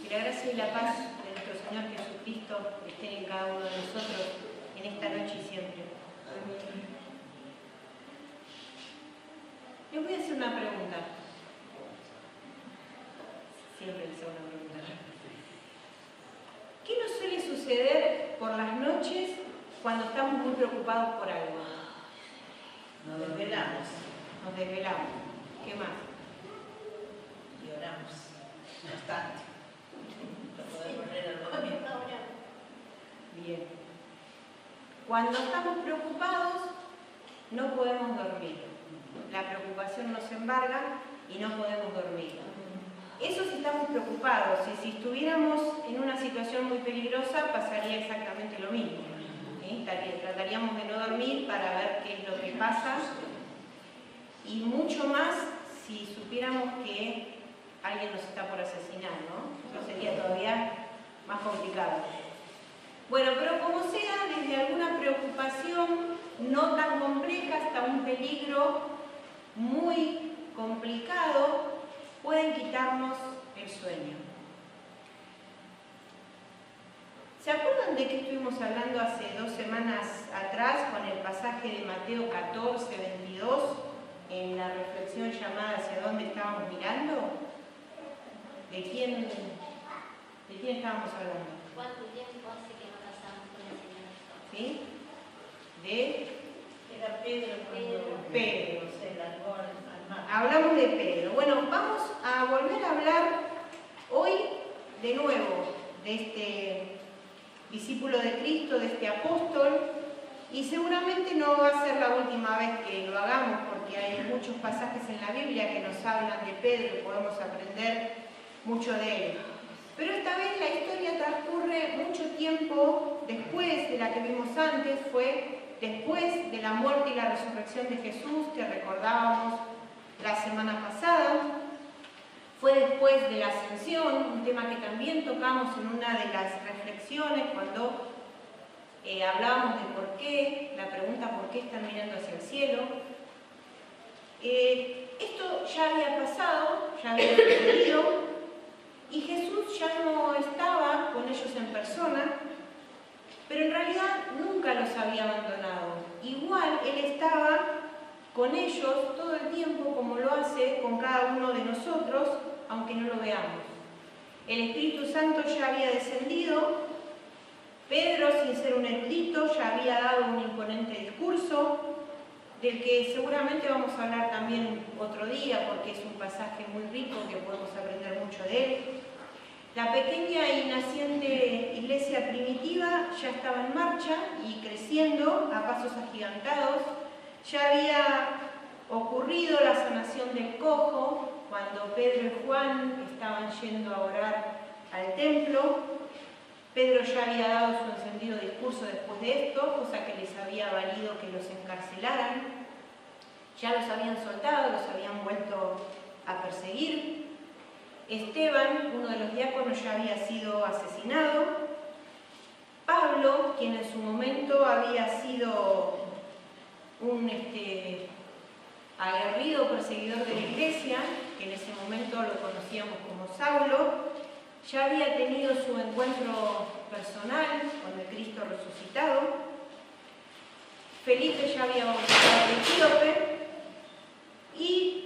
Que la gracia y la paz de nuestro Señor Jesucristo estén en cada uno de nosotros en esta noche y siempre. Les voy a hacer una pregunta. Siempre les hago una pregunta. ¿Qué nos suele suceder por las noches cuando estamos muy preocupados por algo? Nos desvelamos. Nos desvelamos. ¿Qué más? Y oramos bastante. Para poder poner al dormir. Bien. Cuando estamos preocupados, no podemos dormir. La preocupación nos embarga y no podemos dormir. Eso si estamos preocupados, y si estuviéramos en una situación muy peligrosa, pasaría exactamente lo mismo. Trataríamos de no dormir para ver qué es lo que pasa, y mucho más si supiéramos que alguien nos está por asesinar, ¿no? Eso sería todavía más complicado. Bueno, pero como sea, desde alguna preocupación no tan compleja hasta un peligro muy complicado, pueden quitarnos el sueño. ¿Se acuerdan de qué estuvimos hablando hace 2 semanas atrás con el pasaje de Mateo 14, 22, en la reflexión llamada ¿Hacia dónde estábamos mirando? ¿De quién estábamos hablando? ¿Cuánto tiempo hace que no pasamos con el Señor? ¿Sí? De Era Pedro cuando Pedro. se largó al mar. Hablamos de Pedro. Bueno, vamos a volver a hablar hoy de nuevo de este discípulo de Cristo, de este apóstol, y seguramente no va a ser la última vez que lo hagamos, porque hay muchos pasajes en la Biblia que nos hablan de Pedro y podemos aprender mucho de él. Pero esta vez la historia transcurre mucho tiempo después de la que vimos antes, fue después de la muerte y la resurrección de Jesús, que recordábamos la semana pasada. Fue después de la ascensión, un tema que también tocamos en una de las reflexiones cuando hablábamos de por qué, la pregunta por qué están mirando hacia el cielo. Esto ya había pasado, ya había sucedido, y Jesús ya no estaba con ellos en persona, pero en realidad nunca los había abandonado. Igual Él estaba con ellos todo el tiempo, como lo hace con cada uno de nosotros, aunque no lo veamos. El Espíritu Santo ya había descendido. Pedro, sin ser un erudito, ya había dado un imponente discurso, del que seguramente vamos a hablar también otro día, porque es un pasaje muy rico que podemos aprender mucho de él. La pequeña y naciente iglesia primitiva ya estaba en marcha y creciendo a pasos agigantados. Ya había ocurrido la sanación del cojo cuando Pedro y Juan estaban yendo a orar al templo. Pedro ya había dado su encendido discurso después de esto, cosa que les había valido que los encarcelaran. Ya los habían soltado, los habían vuelto a perseguir. Esteban, uno de los diáconos, ya había sido asesinado. Pablo, quien en su momento había sido un aguerrido perseguidor de la iglesia, que en ese momento lo conocíamos como Saulo, ya había tenido su encuentro personal con el Cristo resucitado. Felipe ya había bautizado al etíope y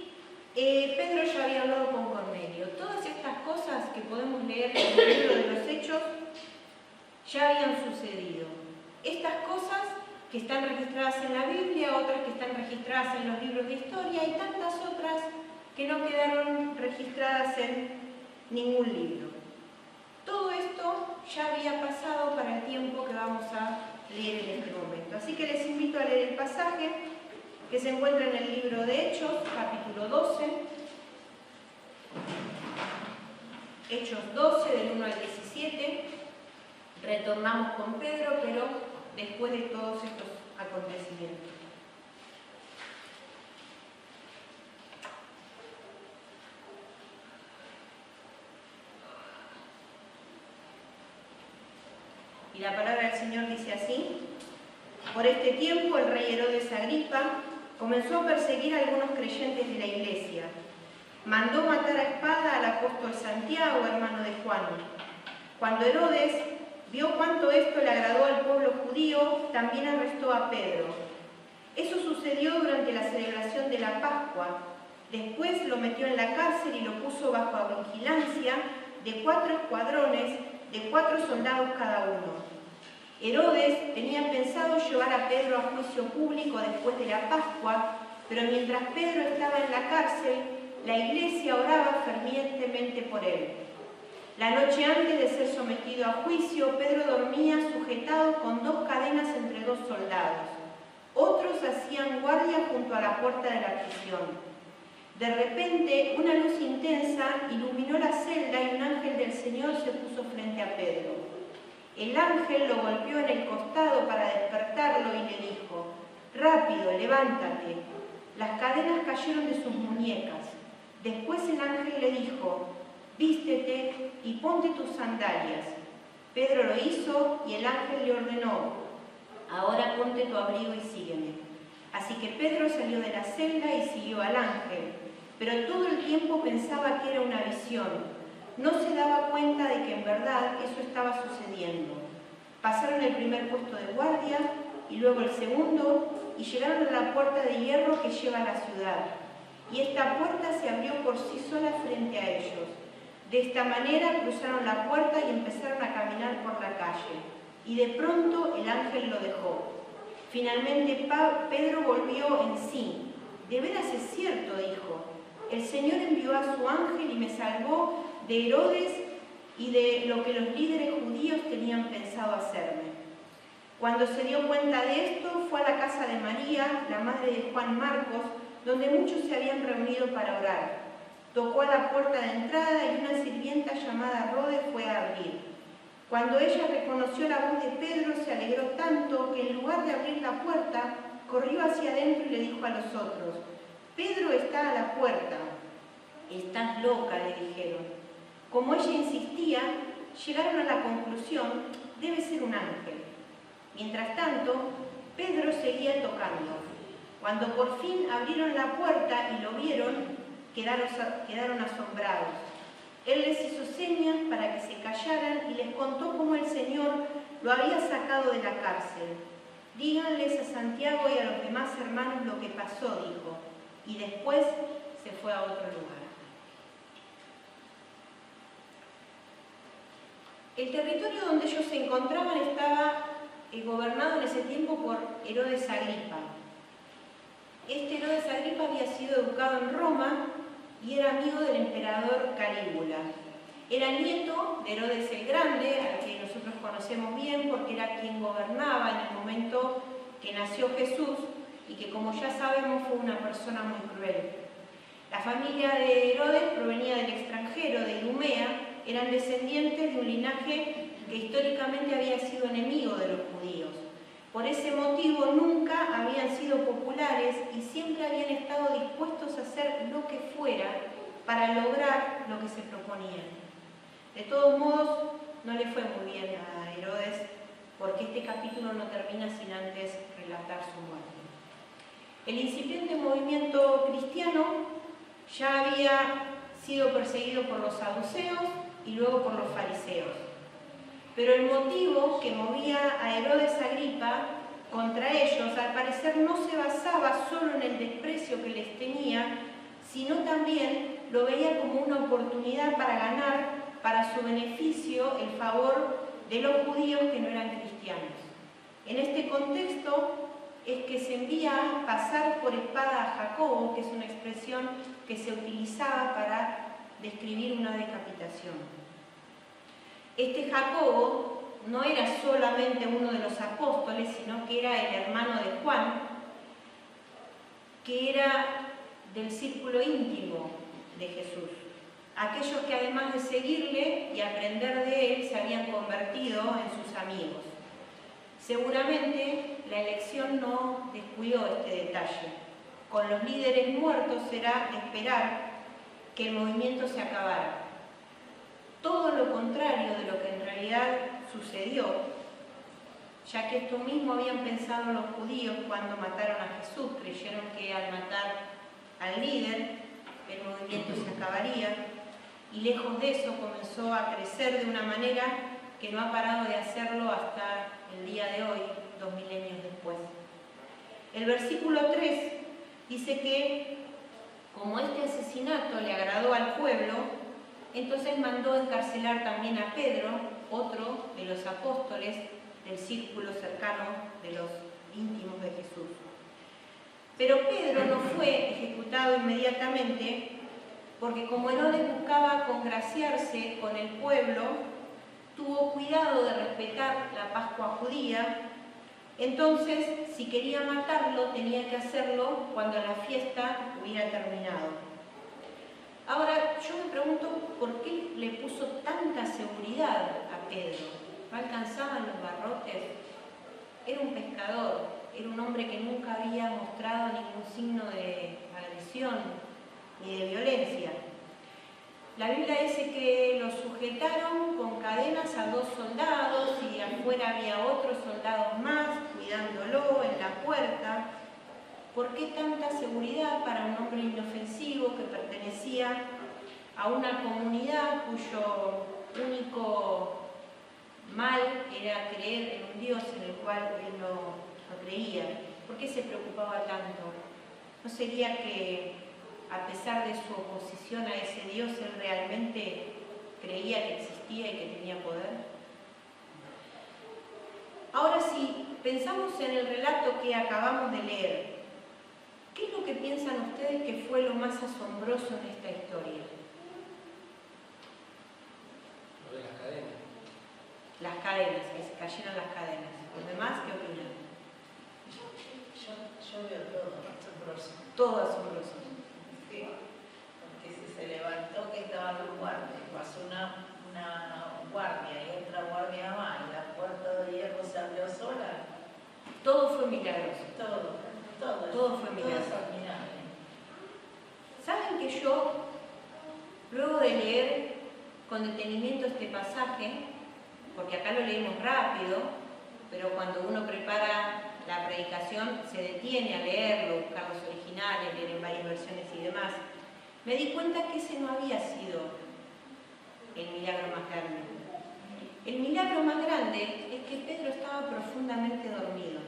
Pedro ya había hablado con Cornelio. Todas estas cosas que podemos leer en el libro de los Hechos ya habían sucedido. Estas cosas que están registradas en la Biblia, otras que están registradas en los libros de historia y tantas otras que no quedaron registradas en ningún libro. Todo esto ya había pasado para el tiempo que vamos a leer en este momento. Así que les invito a leer el pasaje que se encuentra en el libro de Hechos, capítulo 12. Hechos 12, del 1 al 17. Retornamos con Pedro, pero después de todos estos acontecimientos. Y la palabra del Señor dice así: por este tiempo el rey Herodes Agripa comenzó a perseguir a algunos creyentes de la iglesia Mandó matar a espada al apóstol Santiago, hermano de Juan. Cuando Herodes vio cuánto esto le agradó al pueblo judío, también arrestó a Pedro. Eso sucedió durante la celebración de la Pascua. Después lo metió en la cárcel y lo puso bajo vigilancia de 4 escuadrones, de 4 soldados cada uno. Herodes tenía pensado llevar a Pedro a juicio público después de la Pascua, pero mientras Pedro estaba en la cárcel, la iglesia oraba fervientemente por él. La noche antes de ser sometido a juicio, Pedro dormía sujetado con 2 cadenas entre 2 soldados. Otros hacían guardia junto a la puerta de la prisión. De repente, una luz intensa iluminó la celda y un ángel del Señor se puso frente a Pedro. El ángel lo golpeó en el costado para despertarlo y le dijo: «Rápido, levántate». Las cadenas cayeron de sus muñecas. Después el ángel le dijo: «Vístete y ponte tus sandalias». Pedro lo hizo y el ángel le ordenó: «Ahora ponte tu abrigo y sígueme». Así que Pedro salió de la celda y siguió al ángel, pero todo el tiempo pensaba que era una visión. No se daba cuenta de que en verdad eso estaba sucediendo. Pasaron el primer puesto de guardia y luego el segundo y llegaron a la puerta de hierro que lleva a la ciudad. Y esta puerta se abrió por sí sola frente a ellos. De esta manera cruzaron la puerta y empezaron a caminar por la calle. Y de pronto el ángel lo dejó. Finalmente Pedro volvió en sí. «De veras es cierto», dijo. «El Señor envió a su ángel y me salvó de Herodes y de lo que los líderes judíos tenían pensado hacerme». Cuando se dio cuenta de esto, fue a la casa de María, la madre de Juan Marcos, donde muchos se habían reunido para orar. Tocó a la puerta de entrada y una sirvienta llamada Rode fue a abrir. Cuando ella reconoció la voz de Pedro, se alegró tanto que en lugar de abrir la puerta, corrió hacia adentro y le dijo a los otros: «Pedro está a la puerta». «Estás loca», le dijeron. Como ella insistía, llegaron a la conclusión: debe ser un ángel. Mientras tanto, Pedro seguía tocando. Cuando por fin abrieron la puerta y lo vieron, quedaron asombrados. Él les hizo señas para que se callaran y les contó cómo el Señor lo había sacado de la cárcel. «Díganles a Santiago y a los demás hermanos lo que pasó», dijo, y después se fue a otro lugar. El territorio donde ellos se encontraban estaba gobernado en ese tiempo por Herodes Agripa. Este Herodes Agripa había sido educado en Roma y era amigo del emperador Calígula. Era nieto de Herodes el Grande, al que nosotros conocemos bien porque era quien gobernaba en el momento que nació Jesús y que, como ya sabemos, fue una persona muy cruel. La familia de Herodes provenía del extranjero, de Idumea, eran descendientes de un linaje que históricamente había sido enemigo de los judíos. Por ese motivo nunca habían sido populares y siempre habían estado dispuestos a hacer lo que fuera para lograr lo que se proponían. De todos modos, no le fue muy bien a Herodes porque este capítulo no termina sin antes relatar su muerte. El incipiente movimiento cristiano ya había sido perseguido por los saduceos y luego por los fariseos. Pero el motivo que movía a Herodes Agripa contra ellos, al parecer, no se basaba solo en el desprecio que les tenía, sino también lo veía como una oportunidad para ganar, para su beneficio, el favor de los judíos que no eran cristianos. En este contexto es que se envía a pasar por espada a Jacobo, que es una expresión que se utilizaba para describir una decapitación. Este Jacobo no era solamente uno de los apóstoles, sino que era el hermano de Juan, que era del círculo íntimo de Jesús. Aquellos que además de seguirle y aprender de él, se habían convertido en sus amigos. Seguramente la elección no descuidó este detalle. Con los líderes muertos será esperar que el movimiento se acabara. Todo lo contrario de lo que en realidad sucedió, ya que esto mismo habían pensado los judíos cuando mataron a Jesús. Creyeron que al matar al líder, el movimiento se acababa. esta avaría, y lejos de eso comenzó a crecer de una manera que no ha parado de hacerlo hasta el día de hoy, 2 milenios después. El versículo 3 dice que como este asesinato le agradó al pueblo, entonces mandó encarcelar también a Pedro, otro de los apóstoles del círculo cercano de los íntimos de Jesús. Pero Pedro no fue ejecutado inmediatamente porque como Herodes buscaba congraciarse con el pueblo, tuvo cuidado de respetar la Pascua judía. Entonces, si quería matarlo, tenía que hacerlo cuando la fiesta hubiera terminado. Ahora, yo me pregunto por qué le puso tanta seguridad a Pedro. ¿No alcanzaban los barrotes? Era un pescador, era un hombre que nunca había mostrado ningún signo de agresión ni de violencia. La Biblia dice que lo sujetaron con cadenas a 2 soldados y afuera había otros soldados más cuidándolo en la puerta. ¿Por qué tanta seguridad para un hombre inofensivo que pertenecía a una comunidad cuyo único mal era creer en un Dios en el cual él no creía? ¿Por qué se preocupaba tanto? ¿No sería que a pesar de su oposición a ese Dios, él realmente creía que existía y que tenía poder? Ahora, si pensamos en el relato que acabamos de leer, ¿qué es lo que piensan ustedes que fue lo más asombroso en esta historia? Lo de las cadenas. Las cadenas, que se cayeron las cadenas. ¿Los demás qué opinan? Yo veo todo asombroso. Todo asombroso. Sí, porque si se levantó que estaban los guardias, pasó una guardia y otra guardia más, y la puerta de hierro se abrió sola. Todo fue milagroso. Todo fue es milagroso. admirable. ¿Saben que yo, luego de leer con detenimiento este pasaje, porque acá lo leímos rápido, pero cuando uno prepara la predicación se detiene a leerlo, buscar los originales, leer en varias versiones y demás, me di cuenta que ese no había sido el milagro más grande. El milagro más grande es que Pedro estaba profundamente dormido.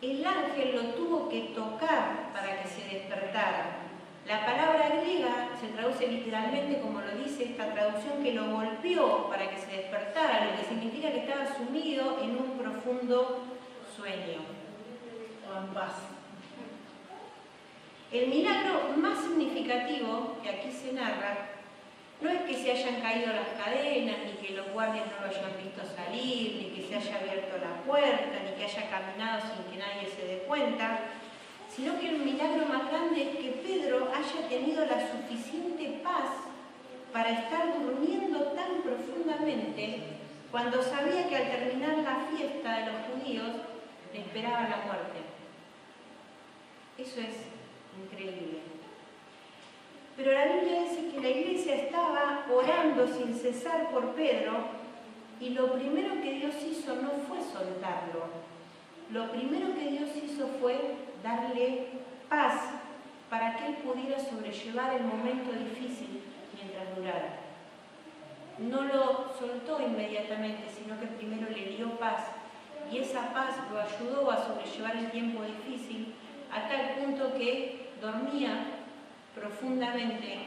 El ángel lo tuvo que tocar para que se despertara. La palabra griega se traduce literalmente como lo dice esta traducción, que lo golpeó para que se despertara, lo que significa que estaba sumido en un profundo sueño. O en paz. El milagro más significativo que aquí se narra no es que se hayan caído las cadenas, ni que los guardias no lo hayan visto salir, ni que se haya abierto la puerta, ni que haya caminado sin que nadie se dé cuenta, sino que el milagro más grande es que Pedro haya tenido la suficiente paz para estar durmiendo tan profundamente cuando sabía que al terminar la fiesta de los judíos le esperaba la muerte. Eso es increíble. Pero la Biblia dice que la iglesia estaba orando sin cesar por Pedro y lo primero que Dios hizo no fue soltarlo. Lo primero que Dios hizo fue darle paz para que él pudiera sobrellevar el momento difícil mientras durara. No lo soltó inmediatamente, sino que primero le dio paz y esa paz lo ayudó a sobrellevar el tiempo difícil a tal punto que dormía profundamente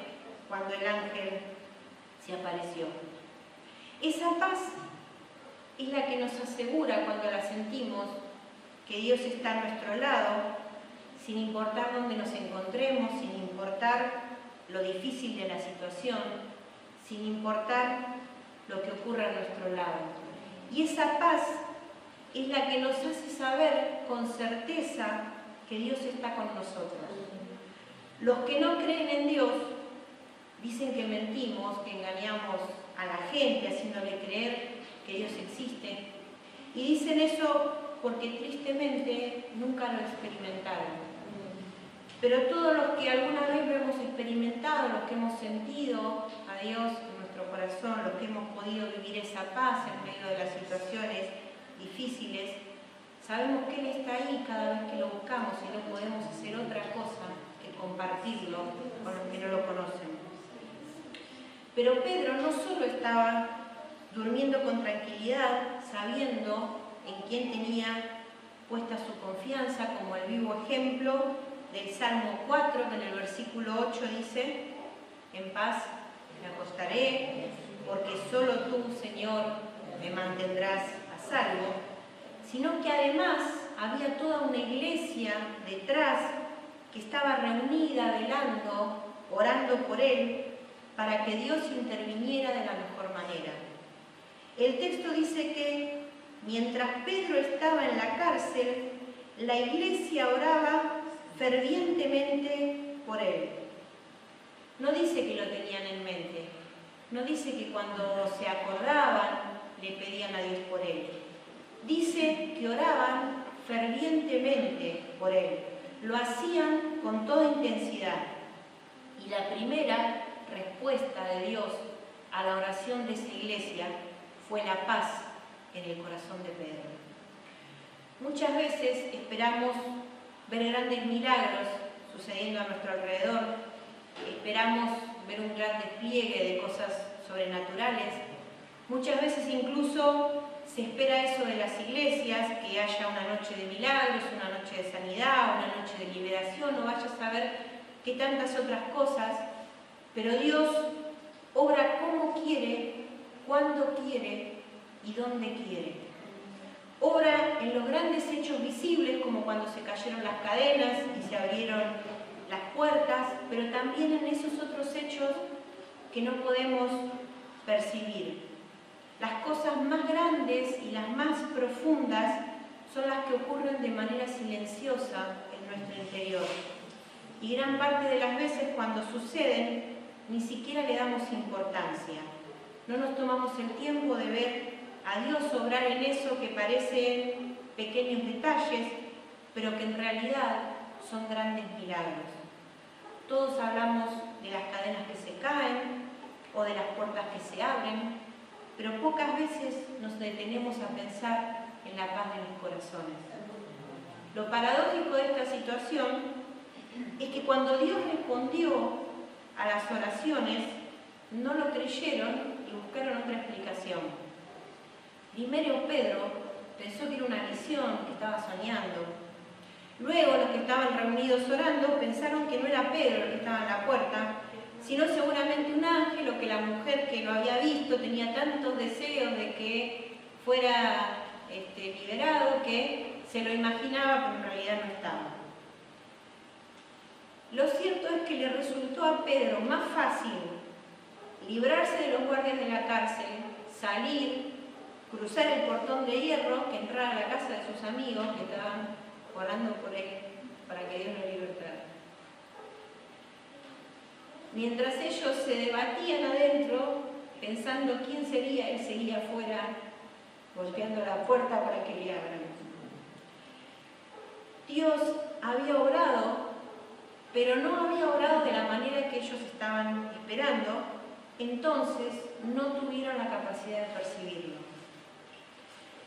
cuando el ángel se apareció. Esa paz es la que nos asegura cuando la sentimos que Dios está a nuestro lado, sin importar dónde nos encontremos, sin importar lo difícil de la situación, sin importar lo que ocurra a nuestro lado. Y esa paz es la que nos hace saber con certeza que Dios está con nosotros. Los que no creen en Dios dicen que mentimos, que engañamos a la gente haciéndole creer que Dios existe. Y dicen eso porque tristemente nunca lo experimentaron. Pero todos los que alguna vez lo hemos experimentado, los que hemos sentido a Dios en nuestro corazón, los que hemos podido vivir esa paz en medio de las situaciones difíciles, sabemos que Él está ahí cada vez que lo buscamos y no podemos hacer otra cosa Pero Pedro no solo estaba durmiendo con tranquilidad, sabiendo en quién tenía puesta su confianza, como el vivo ejemplo del Salmo 4, que en el versículo 8 dice: en paz me acostaré, porque solo tú, Señor, me mantendrás a salvo, sino que además había toda una iglesia detrás que estaba reunida, velando, orando por él, para que Dios interviniera de la mejor manera. El texto dice que mientras Pedro estaba en la cárcel, la iglesia oraba fervientemente por él. No dice que lo tenían en mente, no dice que cuando se acordaban le pedían a Dios por él. Dice que oraban fervientemente por él, lo hacían con toda intensidad. Y la primera respuesta de Dios a la oración de esa iglesia fue la paz en el corazón de Pedro. Muchas veces esperamos ver grandes milagros sucediendo a nuestro alrededor, esperamos ver un gran despliegue de cosas sobrenaturales. Muchas veces incluso se espera eso de las iglesias, que haya una noche de milagros, una noche de sanidad, una noche de liberación, o vaya a saber qué tantas otras cosas, pero Dios obra como quiere, cuando quiere y donde quiere. Obra en los grandes hechos visibles, como cuando se cayeron las cadenas y se abrieron las puertas, pero también en esos otros hechos que no podemos percibir. Las cosas más grandes y las más profundas son las que ocurren de manera silenciosa en nuestro interior. Y gran parte de las veces cuando suceden, ni siquiera le damos importancia. No nos tomamos el tiempo de ver a Dios obrar en eso que parecen pequeños detalles, pero que en realidad son grandes milagros. Todos hablamos de las cadenas que se caen o de las puertas que se abren, pero pocas veces nos detenemos a pensar en la paz de los corazones. Lo paradójico de esta situación es que cuando Dios respondió a las oraciones, no lo creyeron y buscaron otra explicación. Primero Pedro pensó que era una visión, que estaba soñando. Luego los que estaban reunidos orando pensaron que no era Pedro el que estaba en la puerta, sino seguramente un ángel, o que la mujer que lo había visto tenía tantos deseos de que fuera liberado que se lo imaginaba, pero en realidad no estaba. Lo cierto es que le resultó a Pedro más fácil librarse de los guardias de la cárcel, salir, cruzar el portón de hierro, que entrar a la casa de sus amigos que estaban orando por él para que Dios lo libertara. Mientras ellos se debatían adentro, pensando quién sería, él seguía afuera, golpeando la puerta para que le abran. Dios había obrado, pero no había obrado de la manera que ellos estaban esperando, entonces no tuvieron la capacidad de percibirlo.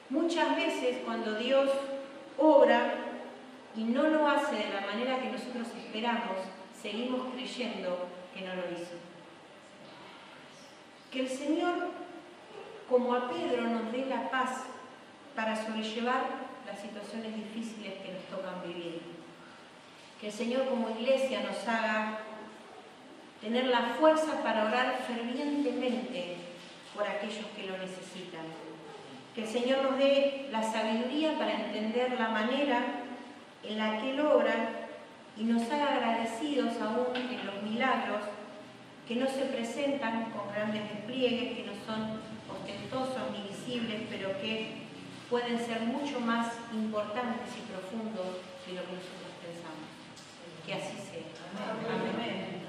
Muchas veces cuando Dios obra y no lo hace de la manera que nosotros esperamos, seguimos creyendo que no lo hizo. Que el Señor, como a Pedro, nos dé la paz para sobrellevar las situaciones difíciles que nos tocan vivir. Que el Señor como iglesia nos haga tener la fuerza para orar fervientemente por aquellos que lo necesitan. Que el Señor nos dé la sabiduría para entender la manera en la que Él obra y nos haga agradecidos aún en los milagros que no se presentan con grandes despliegues, que no son ostentosos ni visibles, pero que pueden ser mucho más importantes y profundos de lo que nosotros pensamos. Que así sea. Amén. Amén.